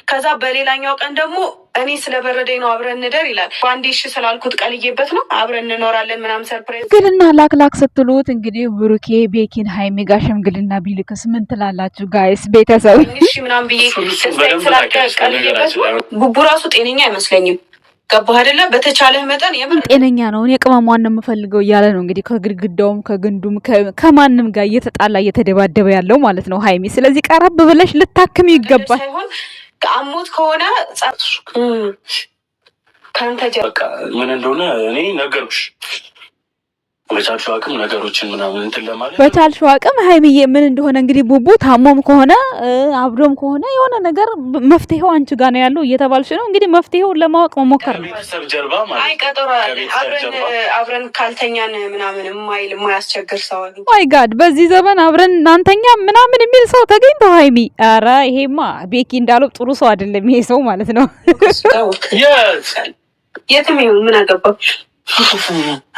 ከዛ በሌላኛው ቀን ደግሞ እኔ ስለበረደኝ ነው አብረን እንደር ይላል። በአንዴ እሺ ስላልኩት ቀልዬበት ነው አብረን እንኖራለን ምናምን ሰርፕራይዝ ሽምግልና ላክላክ ስትሉት እንግዲህ ብሩኬ ቤኪን ሃይሚ ጋር ሽምግልና ቢልክስ ምን ትላላችሁ ጋይስ? ቤተሰብ እሺ ምናምን ብዬ ቀልዬበት ቡቡ ራሱ ጤነኛ አይመስለኝም። ገባህ አይደለ? በተቻለህ መጠን የምን ጤነኛ ነው እኔ ቅመሟን ነው የምፈልገው እያለ ነው እንግዲህ ከግድግዳውም ከግንዱም ከማንም ጋር እየተጣላ እየተደባደበ ያለው ማለት ነው ሃይሚ። ስለዚህ ቀረብ ብለሽ ልታክም ይገባል። ሳይሆን አሞት ከሆነ ከአንተ በቃ ምን እንደሆነ እኔ ነገርኩሽ። በቻልሽው አቅም ነገሮችን ምናምን እንትን ለማለት በቻልሽው አቅም ሃይሚዬ ምን እንደሆነ እንግዲህ ቡቡ ታሞም ከሆነ አብዶም ከሆነ የሆነ ነገር መፍትሄው አንቺ ጋር ነው ያለው እየተባልሽ ነው እንግዲህ መፍትሄውን ለማወቅ መሞከር ነው። ቤተሰብ ጀርባ ማለት አይ ቀጠሮ አብረን ካልተኛን ምናምን የማያስቸግር ሰው ማይ ጋድ በዚህ ዘመን አብረን እናንተኛ ምናምን የሚል ሰው ተገኝቶ ሃይሚ ኧረ ይሄማ ቤኪ እንዳለው ጥሩ ሰው አይደለም ይሄ ሰው ማለት ነው። የትም ይሁን ምን አገባው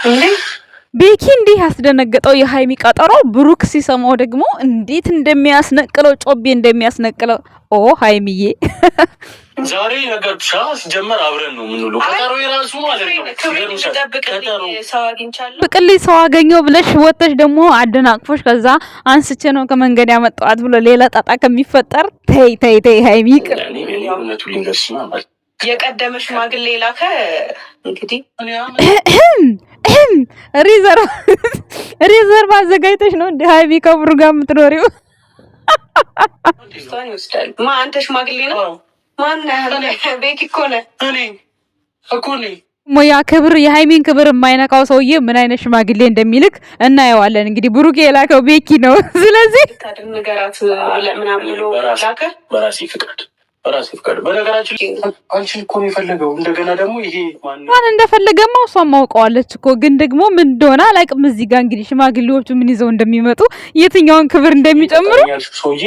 እንዴ ቤኪ እንዲህ ያስደነገጠው የሃይሚ ቀጠሮ ብሩክ ሲሰማው ደግሞ እንዴት እንደሚያስነቅለው ጮቤ እንደሚያስነቅለው ኦ ሃይሚዬ ዛሬ ነገር ብቻ ሲጀመር አብረን ነው የምንውለው። ቀጠሮ የራሱ ማለት ነው። ብቅልኝ ሰው አገኘው ብለሽ ወጥተሽ ደግሞ አደናቅፎሽ ከዛ አንስቼ ነው ከመንገድ ያመጣኋት ብሎ ሌላ ጣጣ ከሚፈጠር ተይ ተይ ተይ ሃይሚ እውነቱን ልንገርሽ ማለት የቀደመ ሽማግሌ ላከ እንግዲህ ሪዘርቭ አዘጋጅተሽ ነው እንደ ሃይሚ ከብሩ ጋር የምትኖሪው? ይወስዳል። አንተ ሽማግሌ ነው ማን ቤኪ እኮ ነህ። እኔ ሞያ ክብር የሃይሚን ክብር የማይነካው ሰውዬ ምን አይነት ሽማግሌ እንደሚልክ እናየዋለን። እንግዲህ ብሩኬ የላከው ቤኪ ነው። ስለዚህ ነገራት ምናምን ብሎ ላከ በራሴ ፍቃድ በነገራችን አንቺን እኮ ነው የፈለገው። እንደገና ደግሞ ይሄ ማን እንደፈለገማ እሷም ማውቀዋለች እኮ ግን ደግሞ ምን እንደሆነ አላውቅም። እዚህ ጋር እንግዲህ ሽማግሌዎቹ ምን ይዘው እንደሚመጡ የትኛውን ክብር እንደሚጨምሩ ሰውዬ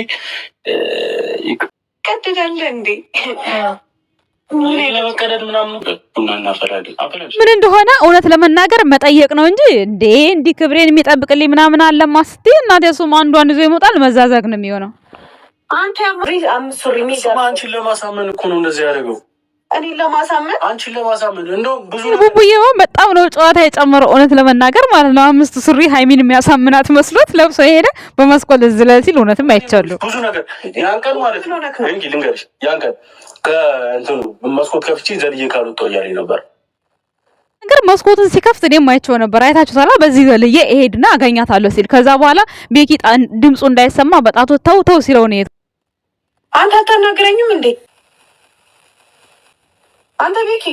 ቀድዳለ እንዴ ለመቀደድ ምናምን ምን እንደሆነ እውነት ለመናገር መጠየቅ ነው እንጂ እንዴ እንዲህ ክብሬን የሚጠብቅልኝ ምናምን አለማ ስትይ እናቴ እሱም አንዷን ይዞ ይመጣል። መዛዛግ ነው የሚሆነው። አንተ አንቺን ለማሳመን እኮ ነው እንደዚህ ያደረገው። እኔን ለማሳመን አንቺን ለማሳመን እንደው ብዙ ቡቡዬው በጣም ነው ጨዋታ የጨመረው እውነት ለመናገር ማለት ነው። 5 ሱሪ ሃይሚን የሚያሳምናት መስሎት ለብሶ ሄደ በመስኮት ዝለ ሲል እውነትም አይቻለሁ ብዙ ነገር ያን ቀን ማለት ነው። እንጂ ልንገርሽ ያን ቀን ከእንትኑ መስኮት ከፍቼ ዘልዬ ካልወጣሁ እያለኝ ነበር። ነገር መስኮቱን ሲከፍት እኔም አይቼው ነበር። አይታችሁታል? በዚህ ዘልዬ እሄድና አገኛታለሁ ሲል ከዛ በኋላ ቤኪ ድምፁ እንዳይሰማ በጣቱ ተው ሲለው ነው። አንተ አታናግረኝም እንዴ አንተ ቤኪ?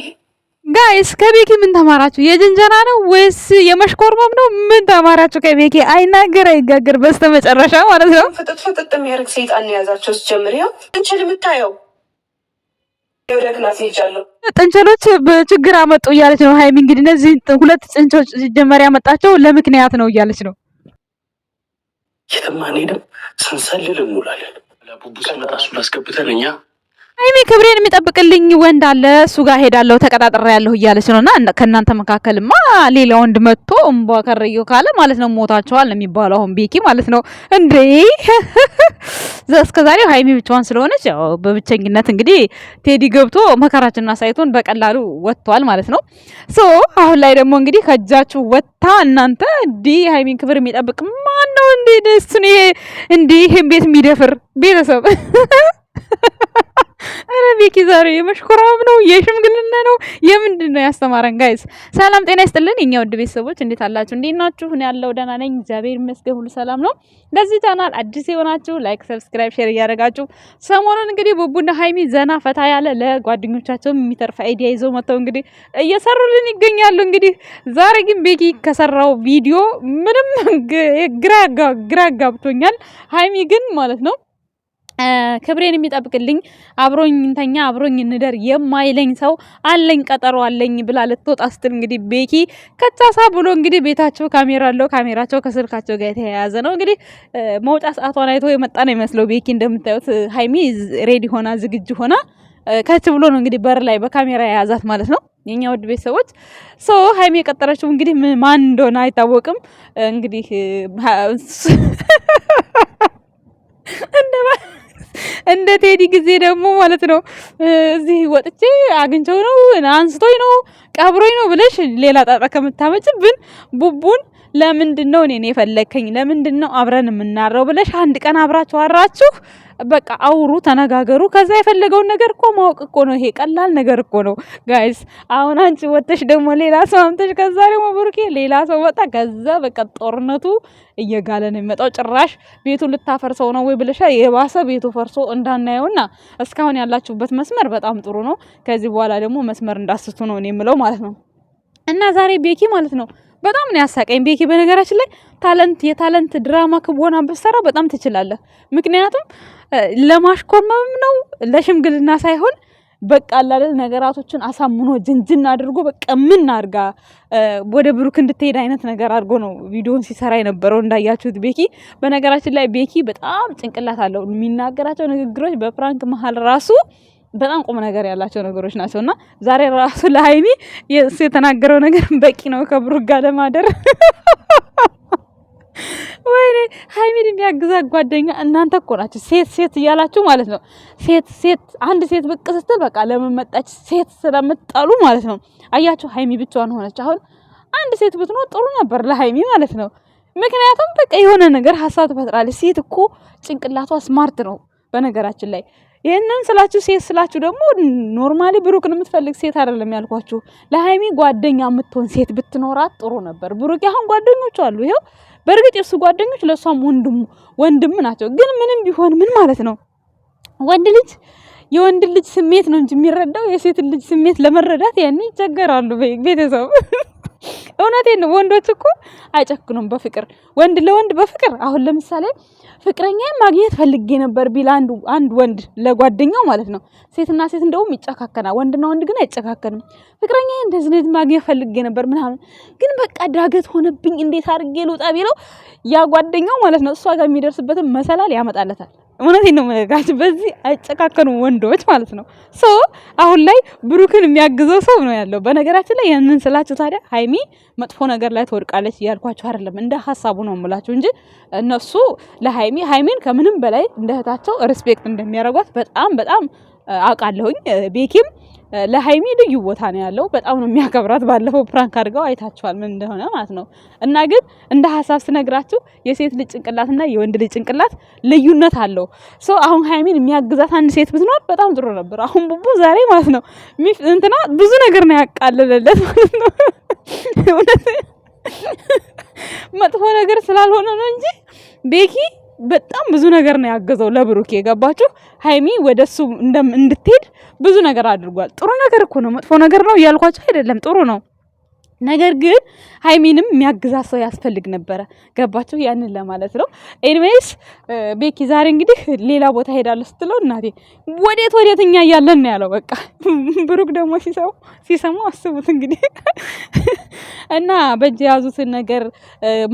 ጋይስ ከቤኪ ምን ተማራችሁ? የጅንጀና ነው ወይስ የመሽኮርመም ነው? ምን ተማራችሁ ከቤኪ? አይናገር አይጋገር በስተመጨረሻ ማለት ነው። ፍጥጥ የሚያደርግ ሰይጣን የያዛቸው ስጀምር ያው እንችል የምታየው ጥንቸሎች በችግር አመጡ እያለች ነው ሃይሚ። እንግዲህ እነዚህ ሁለት ጥንቸሎች ሲጀመር ያመጣቸው ለምክንያት ነው እያለች ነው። የትም አንሄድም ስንሰልል እንውላለን። ለቡቡ ሲመጣ እሱን አስገብተን እኛ ሃይሚ ክብሬን የሚጠብቅልኝ ወንድ አለ እሱ ጋር ሄዳለሁ ተቀጣጥሬያለሁ እያለች ነውና ከእናንተ መካከልማ ሌላ ወንድ መጥቶ እምቧ ከረየው ካለ ማለት ነው ሞታቸዋል ነው የሚባለው። አሁን ቤኪ ማለት ነው እንዴ እስከዛሬው ሃይሚ ብቻዋን ስለሆነች ያው በብቸኝነት እንግዲህ ቴዲ ገብቶ መከራችንና ሳይቶን በቀላሉ ወጥቷል ማለት ነው። ሶ አሁን ላይ ደግሞ እንግዲህ ከእጃችሁ ወጣ እናንተ እንዴ ሃይሚን ክብር የሚጠብቅ ማን ነው እንዴ? ደስ ነው እንዴ ይሄን ቤት የሚደፍር ቤተሰብ አረ ቤኪ ዛሬ የመሽኮራም ነው የሽምግልና ነው የምንድን ነው ያስተማረን? ጋይስ ሰላም ጤና ይስጥልን የኛ ውድ ቤተሰቦች እንዴት አላችሁ? እንዴት ናችሁ? እኔ ያለው ደህና ነኝ እግዚአብሔር ይመስገን ሁሉ ሰላም ነው። ለዚህ ቻናል አዲስ የሆናችሁ ላይክ፣ ሰብስክራይብ፣ ሼር እያደረጋችሁ ሰሞኑን እንግዲህ ቡቡና ሃይሚ ዘና ፈታ ያለ ለጓደኞቻቸው የሚተርፍ አይዲያ ይዘው መጥተው እንግዲህ እየሰሩልን ይገኛሉ። እንግዲህ ዛሬ ግን ቤኪ ከሰራው ቪዲዮ ምንም ግራ ጋብቶኛል። ሃይሚ ግን ማለት ነው ክብሬን የሚጠብቅልኝ አብሮኝ እንተኛ አብሮኝ እንደር የማይለኝ ሰው አለኝ ቀጠሮ አለኝ ብላ ልትወጣ ስትል እንግዲህ ቤኪ ከቻሳ ብሎ እንግዲህ ቤታቸው ካሜራ አለው። ካሜራቸው ከስልካቸው ጋር የተያያዘ ነው። እንግዲህ መውጫ ሰዓቷን አይቶ የመጣ ነው የሚመስለው ቤኪ። እንደምታዩት ሃይሚ ሬዲ ሆና ዝግጁ ሆና ከች ብሎ ነው እንግዲህ በር ላይ በካሜራ የያዛት ማለት ነው። የኛ ውድ ቤተሰቦች ሃይሚ የቀጠረችው እንግዲህ ማን እንደሆነ አይታወቅም። እንግዲህ እንደ ቴዲ ጊዜ ደግሞ ማለት ነው እዚህ ወጥቼ አግኝቼው ነው አንስቶኝ ነው ቀብሮኝ ነው ብለሽ ሌላ ጣጣ ከምታመጭብን ቡቡን ለምንድን ነው እኔን የፈለከኝ? ለምንድን ነው አብረን የምናረው ብለሽ አንድ ቀን አብራችሁ አራችሁ በቃ አውሩ፣ ተነጋገሩ። ከዛ የፈለገውን ነገር እኮ ማወቅ እኮ ነው። ይሄ ቀላል ነገር እኮ ነው ጋይስ። አሁን አንቺ ወጥተሽ ደግሞ ሌላ ሰው አምጥተሽ ከዛ ደግሞ ብሩኬ ሌላ ሰው ወጣ። ከዛ በቃ ጦርነቱ እየጋለ ነው የሚመጣው። ጭራሽ ቤቱን ልታፈርሰው ነው ወይ ብለሻ የባሰ ቤቱ ፈርሶ እንዳናየውና እስካሁን ያላችሁበት መስመር በጣም ጥሩ ነው። ከዚህ በኋላ ደግሞ መስመር እንዳስቱ ነው እኔ የምለው ማለት ነው። እና ዛሬ ቤኪ ማለት ነው በጣም ነው ያሳቀኝ። ቤኪ በነገራችን ላይ የታለንት ድራማ ክቦና በሰራ በጣም ትችላለህ። ምክንያቱም ለማሽኮርመም ነው ለሽምግልና ሳይሆን በቃ አላለ ነገራቶችን አሳምኖ ጅንጅና አድርጎ በቃ ምን አድርጋ ወደ ብሩክ እንድትሄድ አይነት ነገር አድርጎ ነው ቪዲዮን ሲሰራ የነበረው እንዳያችሁት። ቤኪ በነገራችን ላይ ቤኪ በጣም ጭንቅላት አለው። የሚናገራቸው ንግግሮች በፕራንክ መሀል ራሱ በጣም ቁም ነገር ያላቸው ነገሮች ናቸውና ዛሬ ራሱ ለሃይሚ እሱ የተናገረው ነገር በቂ ነው ከብሩክ ጋር ለማደር። ወይኔ ሃይሚን የሚያግዛ ጓደኛ እናንተ እኮ ናችሁ። ሴት እያላችሁ ማለት ነው። ሴት አንድ ሴት ብቅ ስትል በቃ ለምን መጣች ሴት ስለምትጠሉ ማለት ነው። አያችሁ ሃይሚ ብቻዋን ሆነች። አሁን አንድ ሴት ብትኖር ጥሩ ነበር ለሃይሚ ማለት ነው። ምክንያቱም በቃ የሆነ ነገር ሀሳብ ትፈጥራለች። ሴት እኮ ጭንቅላቷ ስማርት ነው በነገራችን ላይ። ይሄንን ስላችሁ ሴት ስላችሁ ደግሞ ኖርማሊ ብሩክን የምትፈልግ ሴት አይደለም ያልኳችሁ። ለሃይሚ ጓደኛ የምትሆን ሴት ብትኖራት ጥሩ ነበር። ብሩክ አሁን ጓደኞቹ አሉ። ይሄው በእርግጥ የሱ ጓደኞች ለሷም ወንድም ናቸው። ግን ምንም ቢሆን ምን ማለት ነው የወንድ ልጅ ስሜት ነው እንጂ የሚረዳው የሴት ልጅ ስሜት ለመረዳት ያን ይቸገራሉ ቤተሰብ። እውነቴን ነው። ወንዶች እኮ አይጨክኑም በፍቅር ወንድ ለወንድ በፍቅር። አሁን ለምሳሌ ፍቅረኛዬ ማግኘት ፈልጌ ነበር ቢል አንድ ወንድ ለጓደኛው ማለት ነው። ሴትና ሴት እንደውም ይጨካከናል። ወንድና ወንድ ግን አይጨካከንም። ፍቅረኛዬ እንደዚህ ማግኘት ፈልጌ ነበር ምናምን ግን በቃ ዳገት ሆነብኝ እንዴት አድርጌ ልውጣ ቢለው ያ ጓደኛው ማለት ነው እሷ ጋር የሚደርስበትን መሰላል ያመጣለታል። እውነቴን ነው የምነግራችሁ። በዚህ አይጨካከኑ ወንዶች ማለት ነው። አሁን ላይ ብሩክን የሚያግዘው ሰው ነው ያለው። በነገራችን ላይ ያንን ስላችሁ ታዲያ ሃይሚ መጥፎ ነገር ላይ ትወድቃለች እያልኳችሁ አይደለም፣ እንደ ሀሳቡ ነው የምላችሁ እንጂ እነሱ ሃይሚን ከምንም በላይ እንደ እህታቸው ሪስፔክት እንደሚያደርጓት በጣም አውቃለሁኝ። ቤኪም ለሃይሚ ልዩ ቦታ ነው ያለው። በጣም ነው የሚያከብራት። ባለፈው ፕራንክ አድርገው አይታችኋል ምን እንደሆነ ማለት ነው። እና ግን እንደ ሀሳብ ስነግራችሁ የሴት ልጅ ጭንቅላትና የወንድ ልጅ ጭንቅላት ልዩነት አለው። አሁን ሃይሚን የሚያግዛት አንድ ሴት ብትኖር በጣም ጥሩ ነበር። አሁን ቡቡ ዛሬ ማለት ነው እንትና ብዙ ነገር ነው ያቃለለለት ማለት ነው። መጥፎ ነገር ስላልሆነ ነው እንጂ ቤኪ በጣም ብዙ ነገር ነው ያገዘው ለብሩክ። የገባችሁ ሃይሚ ወደሱ እንድትሄድ ብዙ ነገር አድርጓል። ጥሩ ነገር እኮ ነው፣ መጥፎ ነገር ነው እያልኳችሁ አይደለም፣ ጥሩ ነው። ነገር ግን ሃይሚንም የሚያግዛት ሰው ያስፈልግ ነበረ። ገባችሁ? ያንን ለማለት ነው። ኤኒዌይስ ቤኪ ዛሬ እንግዲህ ሌላ ቦታ ሄዳለሁ ስትለው እናቴ ወዴት እኛ እያለን ነው ያለው። በቃ ብሩክ ደግሞ ሲሰሙ አስቡት እንግዲህ እና በእጅ የያዙትን ነገር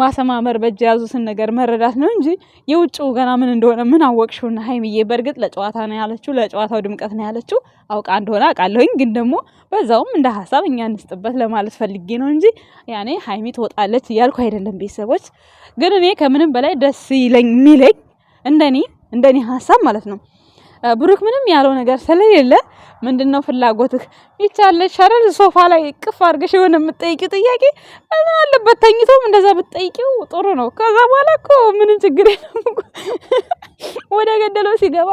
ማሰማመር፣ በእጅ የያዙትን ነገር መረዳት ነው እንጂ የውጭው ገና ምን እንደሆነ ምን አወቅሽውና ሃይሚዬ። በእርግጥ ለጨዋታ ነው ያለችው፣ ለጨዋታው ድምቀት ነው ያለችው። አውቃ እንደሆነ አውቃለሁኝ። ግን ደግሞ በዛውም እንደ ሀሳብ እኛ እንስጥበት ለማለት ፈልጌ ነው እንጂ ያኔ ሃይሚ ትወጣለች እያልኩ አይደለም። ቤተሰቦች ግን እኔ ከምንም በላይ ደስ የሚለኝ እንደኔ ሀሳብ ማለት ነው ብሩክ ምንም ያለው ነገር ስለሌለ ምንድነው ፍላጎትህ ይቻለሽ አይደል ሶፋ ላይ ቅፍ አድርገሽ የሆነ የምትጠይቂው ጥያቄ ምን አለበት ተኝቶም እንደዛ ብትጠይቂው ጥሩ ነው። ከዛ በኋላ እኮ ምንም ችግር የለም። ወደ ገደለው ሲገባ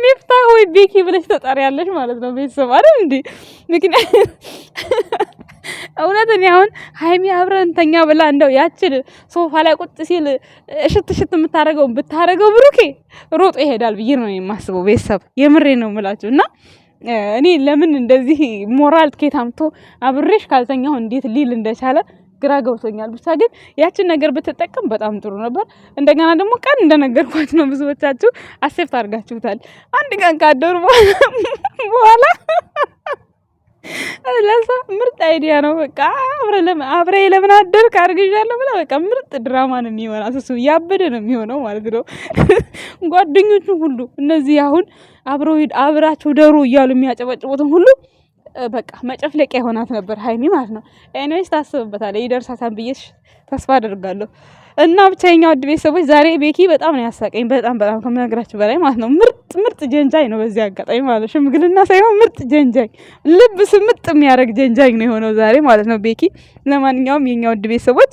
ሚፍታህ ወይ ቤኪ ብለሽ ተጣሪያለሽ ማለት ነው። ቤተሰብ አይደል እንዴ? ምክንያት እውነት እኔ አሁን ሃይሚ አብረን ተኛ ብላ እንደው ያችን ሶፋ ላይ ቁጭ ሲል እሽት ብታረገው ብሩኬ ሮጦ ይሄዳል ብዬ ነው የማስበው። ቤተሰብ የምሬ ነው የምላችሁ። እና እኔ ለምን እንደዚህ ሞራል ከታምቶ አብሬሽ ካልተኛው እንዴት ሊል እንደቻለ ግራ ገብቶኛል። ብቻ ግን ያችን ነገር ብትጠቀም በጣም ጥሩ ነበር። እንደገና ደግሞ ቀን እንደነገርኳችሁ ነው ብዙዎቻችሁ አክሴፕት አድርጋችሁታል። አንድ ቀን ካደሩ በኋላ ለሳ ምርጥ አይዲያ ነው። በቃ አብረ ለምን አደርክ አርግዣለሁ ብላ በቃ ምርጥ ድራማ ነው የሚሆነው። እሱ ያበደ ነው የሚሆነው ማለት ነው። ጓደኞቹ ሁሉ እነዚህ አሁን አብራችሁ ደሩ እያሉ የሚያጨበጭቡትን ሁሉ በቃ መጨፍለቂያ የሆናት ነበር ሃይሚ ማለት ነው። ኤኒዌይስ ታስብበታለህ፣ ይደርሳታል ብዬ ተስፋ አደርጋለሁ። እና ብቻኛ ውድ ቤተሰቦች ዛሬ ቤኪ በጣም ነው ያሳቀኝ። በጣም ከምነግራችሁ በላይ ማለት ነው። ምርጥ ጀንጃኝ ነው በዚህ አጋጣሚ ማለት ነው። ሽምግልና ሳይሆን ምርጥ ጀንጃኝ፣ ልብ ስምጥ የሚያደርግ ጀንጃኝ ነው የሆነው ዛሬ ማለት ነው ቤኪ። ለማንኛውም የኛ ውድ ቤተሰቦች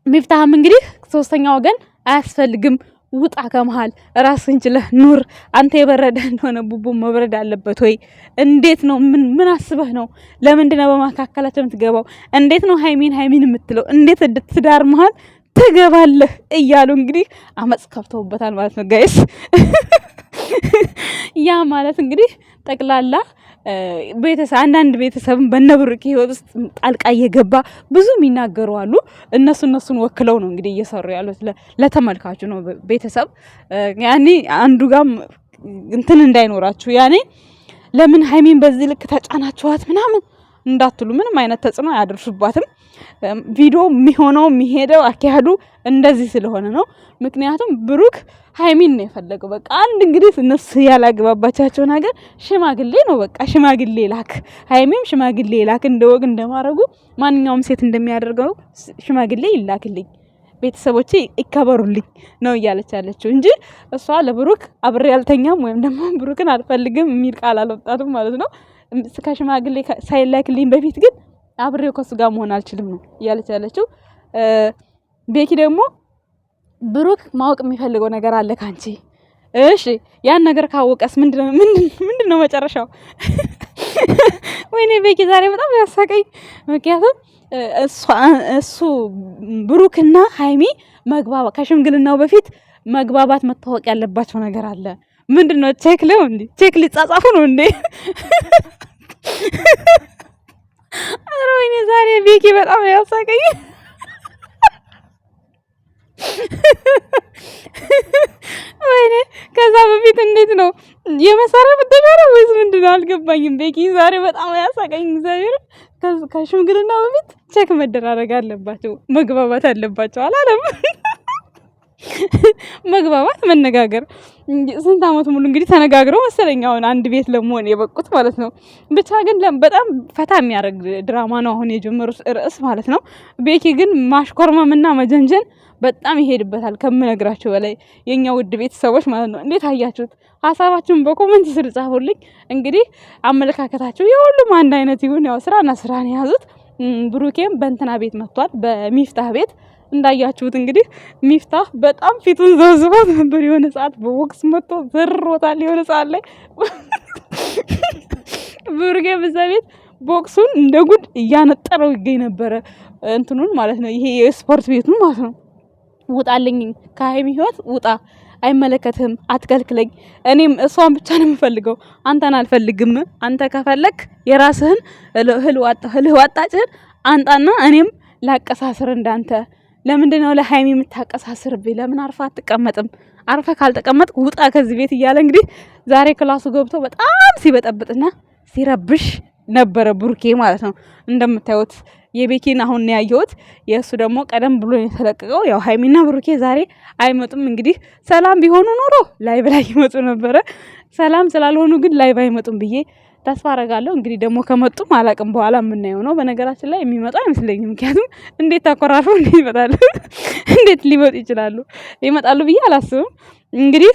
ሚፍታህም እንግዲህ ሶስተኛ ወገን አያስፈልግም፣ ውጣ ከመሃል ራስህን ችለህ ኑር። አንተ የበረደ እንደሆነ ቡቡ መብረድ አለበት ወይ? እንዴት ነው? ምን አስበህ ነው? ለምንድን ነው በመካከላቸው የምትገባው? እንዴት ነው ሃይሚን የምትለው? እንዴት ትዳር መሃል ትገባለህ? እያሉ እንግዲህ አመጽ ከፍተውበታል ማለት ነው ጋይስ። ያ ማለት እንግዲህ ጠቅላላ አንዳንድ ቤተሰብን በነብሩክ ህይወት ውስጥ ጣልቃ እየገባ ብዙ የሚናገሩ አሉ። እነሱን ወክለው ነው እንግዲህ እየሰሩ ያሉት ለተመልካቹ ነው። ቤተሰብ ያኔ አንዱ ጋም እንትን እንዳይኖራችሁ ያኔ ለምን ሃይሚን በዚህ ልክ ተጫናችኋት ምናምን እንዳትሉ፣ ምንም አይነት ተጽዕኖ አያደርሱባትም። ቪዲዮ የሚሆነው የሚሄደው አካሄዱ እንደዚህ ስለሆነ ነው። ምክንያቱም ብሩክ ሃይሚን ነው የፈለገው። በቃ አንድ እንግዲህ እነሱ ያላግባባቻቸው ነገር ሽማግሌ ነው። በቃ ሽማግሌ ላክ፣ ሃይሚም ሽማግሌ ላክ፣ እንደወግ እንደማረጉ ማንኛውም ሴት እንደሚያደርገው ሽማግሌ ይላክልኝ፣ ቤተሰቦቼ ይከበሩልኝ ነው እያለች ያለችው እንጂ እሷ ለብሩክ አብሬ ያልተኛም ወይም ደግሞ ብሩክን አልፈልግም የሚል ቃል አልወጣትም ማለት ነው። ከሽማግሌ ሳይላክልኝ በፊት ግን አብሬው ከሱ ጋር መሆን አልችልም ነው እያለች ያለችው። ቤኪ ደግሞ ብሩክ ማወቅ የሚፈልገው ነገር አለ ካንቺ። እሺ ያን ነገር ካወቀስ ምንድነው መጨረሻው? ወይኔ ቤኪ ዛሬ በጣም ያሳቀኝ። ምክንያቱም እሱ ብሩክና ሃይሚ መግባባት ከሽምግልናው በፊት መግባባት መታወቅ ያለባቸው ነገር አለ። ምንድነው? ቼክ ሊጻጻፉ ነው እንዴ? አረ ወይኔ ዛሬ ቤኪ በጣም ያሳቀኝ። ወይኔ ከዛ በፊት እንዴት ነው የመሰረት ተደረ ወይስ ምንድነው? አልገባኝም። ቤኪ ዛሬ በጣም ያሳቀኝ። እግዚአብሔር ከሽምግልና በፊት ቼክ መደራረግ አለባቸው፣ መግባባት አለባቸው አላለም? መግባባት መነጋገር ስንት አመት ሙሉ እንግዲህ ተነጋግረው መሰለኝ አሁን አንድ ቤት ለመሆን የበቁት ማለት ነው። ብቻ ግን በጣም ፈታ የሚያደርግ ድራማ ነው አሁን የጀመሩት ርዕስ ማለት ነው። ቤኪ ግን ማሽኮርመምና መጀንጀን በጣም ይሄድበታል ከምነግራችሁ በላይ። የኛ ውድ ቤተሰቦች ማለት ነው። እንዴት አያችሁት? ሀሳባችሁን በኮሜንት ስር ጻፉልኝ። እንግዲህ አመለካከታችሁ የሁሉም አንድ አይነት ይሁን። ያው ስራን የያዙት ብሩኬም በእንትና ቤት መጥቷል፣ በሚፍታህ ቤት እንዳያችሁት እንግዲህ ሚፍታህ በጣም ፊቱን ዘዝቦት ነበር። የሆነ ሰዓት በቦክስ መጥቶ ዘርሮታል። የሆነ ሰዓት ላይ ብሩኬ በዛ ቤት ቦክሱን እንደ ጉድ እያነጠረው ይገኝ ነበረ። እንትኑን ማለት ነው፣ ይሄ የስፖርት ቤቱን ማለት ነው። ውጣልኝ፣ ከሃይሚ ህይወት ውጣ፣ አይመለከትህም፣ አትከልክለኝ። እኔም እሷን ብቻ ነው የምፈልገው፣ አንተን አልፈልግም። አንተ ከፈለክ የራስህን እህል ዋጣጭህን አንጣና እኔም ላቀሳስር እንዳንተ። ለምንድነው ለሃይሚ የምታቀሳስርብኝ? ለምን አርፋ አትቀመጥም? አርፈ ካልተቀመጥክ ውጣ ከዚህ ቤት እያለ እንግዲህ ዛሬ ክላሱ ገብቶ በጣም ሲበጠብጥና ሲረብሽ ነበረ ብሩኬ ማለት ነው። እንደምታዩት የቤኪን አሁን ያየሁት፣ የእሱ ደግሞ ቀደም ብሎ የተለቀቀው። ያው ሃይሚና ብሩኬ ዛሬ አይመጡም። እንግዲህ ሰላም ቢሆኑ ኖሮ ላይቭ ላይ ይመጡ ነበረ። ሰላም ስላልሆኑ ግን ላይቭ አይመጡም ብዬ ተስፋ አረጋለሁ። እንግዲህ ደግሞ ከመጡ አላቅም፣ በኋላ የምናየው ነው። በነገራችን ላይ የሚመጡ አይመስለኝም። ምክንያቱም እንዴት ታኮራፈው ይመጣሉ? እንዴት ሊመጡ ይችላሉ? ይመጣሉ ብዬ አላስብም። እንግዲህ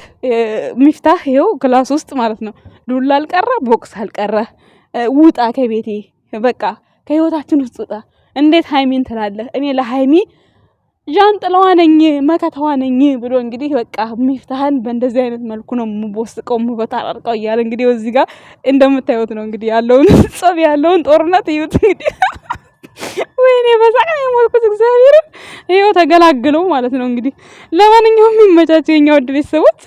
ሚፍታህ ይኸው ክላስ ውስጥ ማለት ነው። ዱላ አልቀረ፣ ቦክስ አልቀረ፣ ውጣ ከቤቴ በቃ ከህይወታችን ውስጥ ውጣ። እንዴት ሃይሚን ትላለህ? እኔ ለሃይሚ ዣንጥላዋ ነኝ መከታዋ ነኝ ብሎ እንግዲህ በቃ ሚፍታህን በእንደዚህ አይነት መልኩ ነው የምቦስቀው የምበታርቀው እያለ እንግዲህ እዚህ ጋር እንደምታዩት ነው እንግዲህ ያለውን ጸብ ያለውን ጦርነት እዩት እንግዲህ። ወይኔ በሳቅ ነው የሞልኩት። እግዚአብሔር ይኸው ተገላግለው ማለት ነው እንግዲህ። ለማንኛውም የሚመቻቸው የኛ ውድ ቤተሰቦች